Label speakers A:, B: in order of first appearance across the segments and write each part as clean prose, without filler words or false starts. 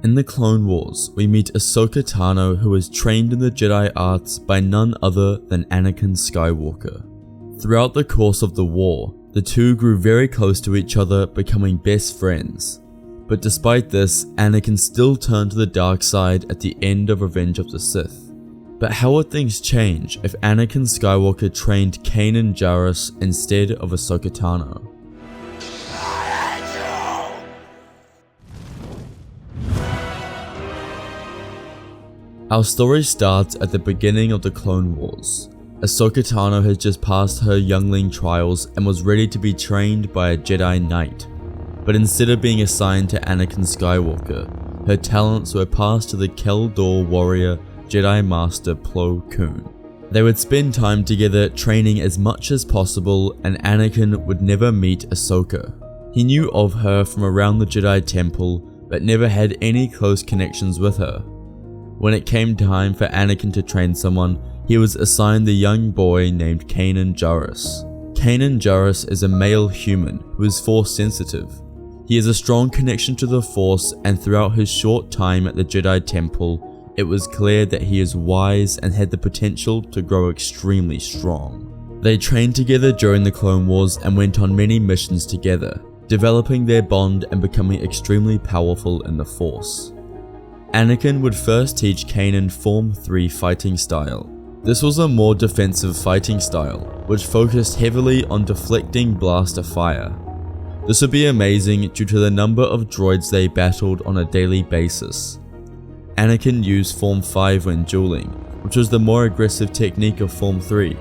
A: In the Clone Wars, we meet Ahsoka Tano, who was trained in the Jedi arts by none other than Anakin Skywalker. Throughout the course of the war, the two grew very close to each other, becoming best friends. But despite this, Anakin still turned to the dark side at the end of Revenge of the Sith. But how would things change if Anakin Skywalker trained Kanan Jarrus instead of Ahsoka Tano? Our story starts at the beginning of the Clone Wars. Ahsoka Tano has just passed her youngling trials and was ready to be trained by a Jedi Knight. But instead of being assigned to Anakin Skywalker, her talents were passed to the Keldor warrior Jedi Master Plo Koon. They would spend time together training as much as possible, and Anakin would never meet Ahsoka. He knew of her from around the Jedi Temple, but never had any close connections with her. When it came time for Anakin to train someone, he was assigned the young boy named Kanan Jarrus. Kanan Jarrus is a male human who is Force sensitive. He has a strong connection to the Force, and throughout his short time at the Jedi Temple, it was clear that he is wise and had the potential to grow extremely strong. They trained together during the Clone Wars and went on many missions together, developing their bond and becoming extremely powerful in the Force. Anakin would first teach Kanan Form 3 fighting style. This was a more defensive fighting style, which focused heavily on deflecting blaster fire. This would be amazing due to the number of droids they battled on a daily basis. Anakin used Form 5 when dueling, which was the more aggressive technique of Form 3.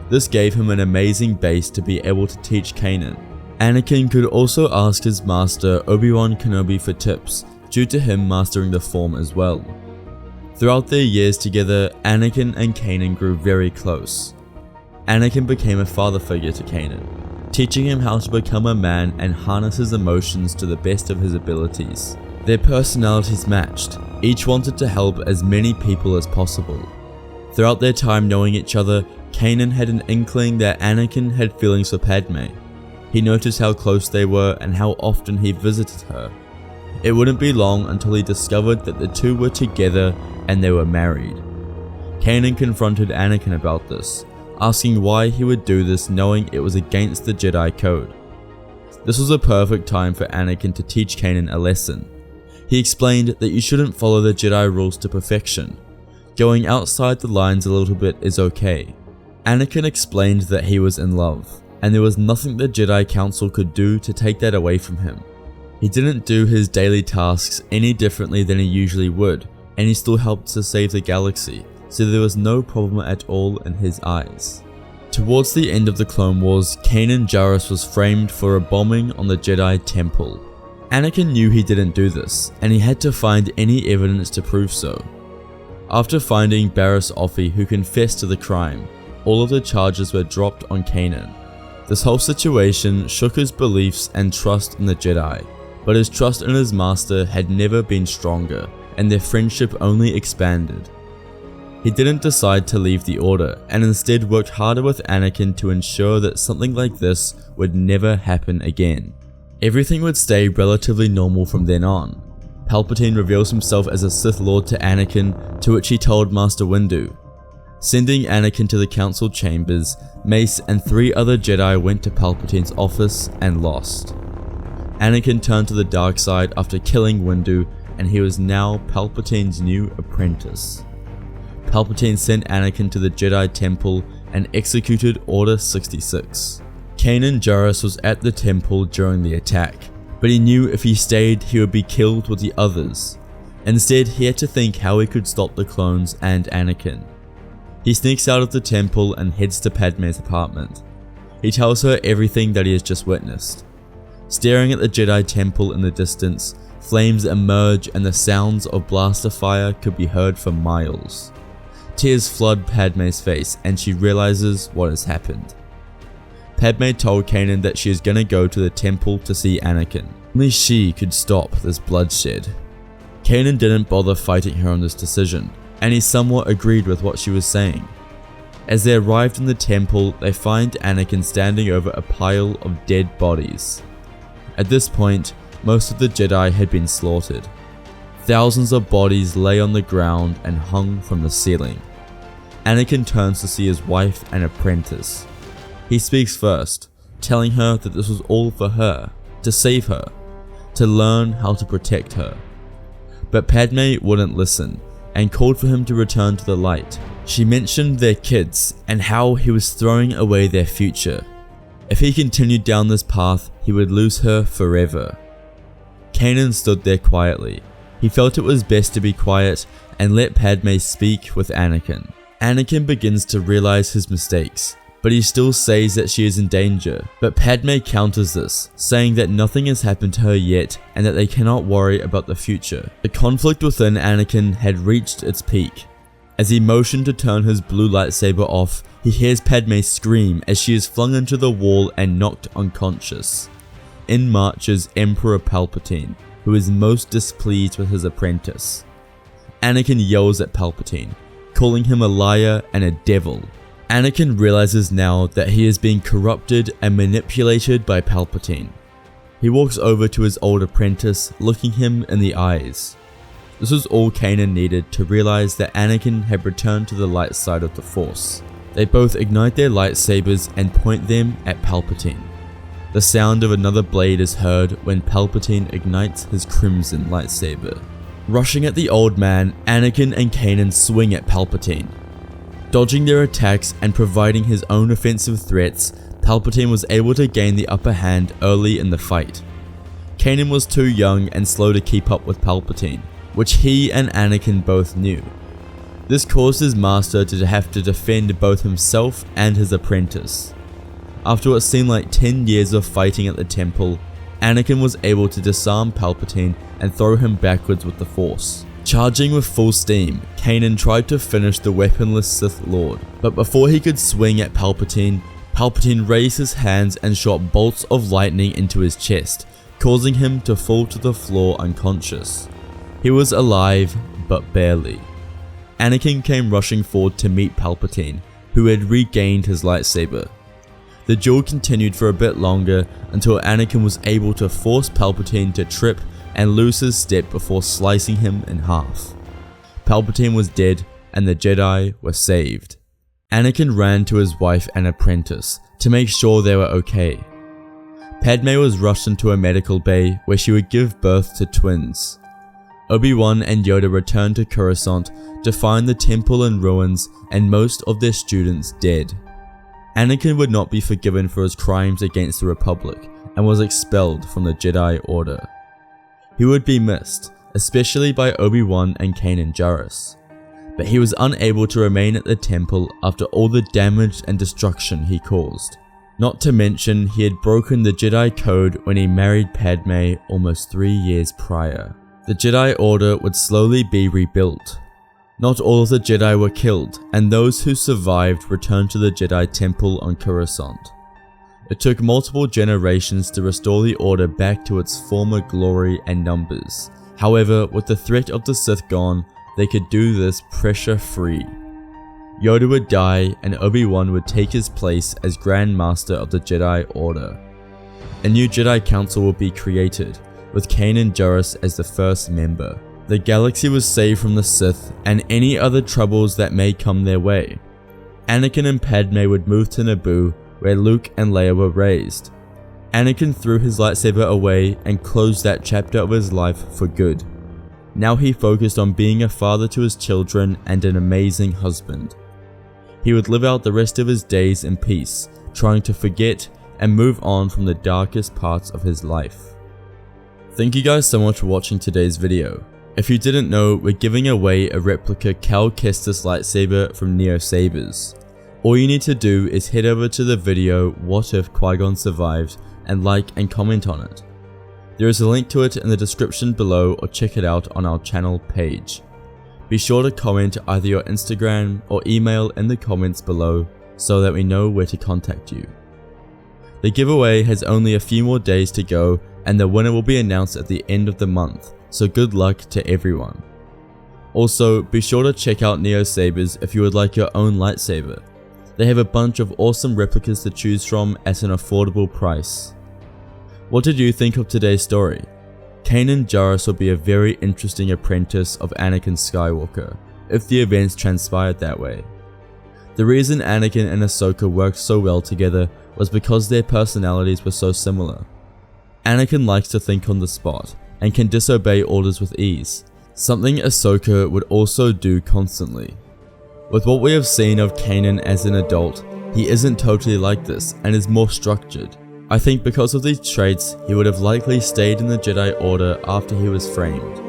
A: This gave him an amazing base to be able to teach Kanan. Anakin could also ask his master Obi-Wan Kenobi for tips, due to him mastering the form as well. Throughout their years together, Anakin and Kanan grew very close. Anakin became a father figure to Kanan, teaching him how to become a man and harness his emotions to the best of his abilities. Their personalities matched, each wanted to help as many people as possible. Throughout their time knowing each other, Kanan had an inkling that Anakin had feelings for Padme. He noticed how close they were and how often he visited her. It wouldn't be long until he discovered that the two were together and they were married. Kanan confronted Anakin about this, asking why he would do this knowing it was against the Jedi Code. This was a perfect time for Anakin to teach Kanan a lesson. He explained that you shouldn't follow the Jedi rules to perfection. Going outside the lines a little bit is okay. Anakin explained that he was in love, and there was nothing the Jedi Council could do to take that away from him. He didn't do his daily tasks any differently than he usually would, and he still helped to save the galaxy, so there was no problem at all in his eyes. Towards the end of the Clone Wars, Kanan Jarrus was framed for a bombing on the Jedi Temple. Anakin knew he didn't do this, and he had to find any evidence to prove so. After finding Barriss Offee, who confessed to the crime, all of the charges were dropped on Kanan. This whole situation shook his beliefs and trust in the Jedi. But his trust in his master had never been stronger, and their friendship only expanded. He didn't decide to leave the Order, and instead worked harder with Anakin to ensure that something like this would never happen again. Everything would stay relatively normal from then on. Palpatine reveals himself as a Sith Lord to Anakin, to which he told Master Windu. Sending Anakin to the Council chambers, Mace and 3 other Jedi went to Palpatine's office and lost. Anakin turned to the dark side after killing Windu, and he was now Palpatine's new apprentice. Palpatine sent Anakin to the Jedi Temple and executed Order 66. Kanan Jarrus was at the temple during the attack, but he knew if he stayed he would be killed with the others. Instead, he had to think how he could stop the clones and Anakin. He sneaks out of the temple and heads to Padme's apartment. He tells her everything that he has just witnessed. Staring at the Jedi Temple in the distance, flames emerge and the sounds of blaster fire could be heard for miles. Tears flood Padme's face and she realizes what has happened. Padme told Kanan that she is gonna go to the temple to see Anakin. Only she could stop this bloodshed. Kanan didn't bother fighting her on this decision, and he somewhat agreed with what she was saying. As they arrived in the temple, they find Anakin standing over a pile of dead bodies. At this point, most of the Jedi had been slaughtered. Thousands of bodies lay on the ground and hung from the ceiling. Anakin turns to see his wife and apprentice. He speaks first, telling her that this was all for her, to save her, to learn how to protect her. But Padme wouldn't listen and called for him to return to the light. She mentioned their kids and how he was throwing away their future. If he continued down this path, he would lose her forever. Kanan stood there quietly. He felt it was best to be quiet and let Padme speak with Anakin. Anakin begins to realize his mistakes, but he still says that she is in danger. But Padme counters this, saying that nothing has happened to her yet and that they cannot worry about the future. The conflict within Anakin had reached its peak. As he motioned to turn his blue lightsaber off, he hears Padme scream as she is flung into the wall and knocked unconscious. In marches Emperor Palpatine, who is most displeased with his apprentice. Anakin yells at Palpatine, calling him a liar and a devil. Anakin realizes now that he is being corrupted and manipulated by Palpatine. He walks over to his old apprentice, looking him in the eyes. This was all Kanan needed to realize that Anakin had returned to the light side of the Force. They both ignite their lightsabers and point them at Palpatine. The sound of another blade is heard when Palpatine ignites his crimson lightsaber. Rushing at the old man, Anakin and Kanan swing at Palpatine. Dodging their attacks and providing his own offensive threats, Palpatine was able to gain the upper hand early in the fight. Kanan was too young and slow to keep up with Palpatine, which he and Anakin both knew. This caused his master to have to defend both himself and his apprentice. After what seemed like 10 years of fighting at the temple, Anakin was able to disarm Palpatine and throw him backwards with the Force. Charging with full steam, Kanan tried to finish the weaponless Sith Lord, but before he could swing at Palpatine, Palpatine raised his hands and shot bolts of lightning into his chest, causing him to fall to the floor unconscious. He was alive, but barely. Anakin came rushing forward to meet Palpatine, who had regained his lightsaber. The duel continued for a bit longer until Anakin was able to force Palpatine to trip and lose his step before slicing him in half. Palpatine was dead and the Jedi were saved. Anakin ran to his wife and apprentice to make sure they were okay. Padme was rushed into a medical bay where she would give birth to twins. Obi-Wan and Yoda returned to Coruscant to find the temple in ruins and most of their students dead. Anakin would not be forgiven for his crimes against the Republic and was expelled from the Jedi Order. He would be missed, especially by Obi-Wan and Kanan Jarrus, but he was unable to remain at the temple after all the damage and destruction he caused. Not to mention he had broken the Jedi Code when he married Padme almost 3 years prior. The Jedi Order would slowly be rebuilt. Not all of the Jedi were killed, and those who survived returned to the Jedi Temple on Coruscant. It took multiple generations to restore the Order back to its former glory and numbers. However, with the threat of the Sith gone, they could do this pressure-free. Yoda would die and Obi-Wan would take his place as Grand Master of the Jedi Order. A new Jedi Council would be created, with Kanan Jarrus as the first member. The galaxy was saved from the Sith and any other troubles that may come their way. Anakin and Padme would move to Naboo, where Luke and Leia were raised. Anakin threw his lightsaber away and closed that chapter of his life for good. Now he focused on being a father to his children and an amazing husband. He would live out the rest of his days in peace, trying to forget and move on from the darkest parts of his life. Thank you guys so much for watching today's video. If you didn't know, we're giving away a replica Cal Kestis lightsaber from Neo Sabers. All you need to do is head over to the video What If Qui-Gon Survived and like and comment on it. There is a link to it in the description below or check it out on our channel page. Be sure to comment either your Instagram or email in the comments below so that we know where to contact you. The giveaway has only a few more days to go and the winner will be announced at the end of the month, so good luck to everyone. Also, be sure to check out Neo Sabers if you would like your own lightsaber. They have a bunch of awesome replicas to choose from at an affordable price. What did you think of today's story? Kanan Jarrus would be a very interesting apprentice of Anakin Skywalker, if the events transpired that way. The reason Anakin and Ahsoka worked so well together was because their personalities were so similar. Anakin likes to think on the spot, and can disobey orders with ease, something Ahsoka would also do constantly. With what we have seen of Kanan as an adult, he isn't totally like this and is more structured. I think because of these traits, he would have likely stayed in the Jedi Order after he was framed.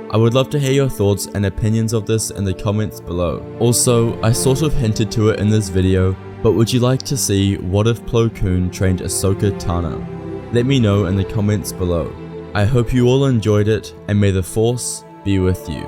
A: I would love to hear your thoughts and opinions of this in the comments below. Also, I sort of hinted to it in this video, but would you like to see what if Plo Koon trained Ahsoka Tano? Let me know in the comments below. I hope you all enjoyed it, and may the Force be with you.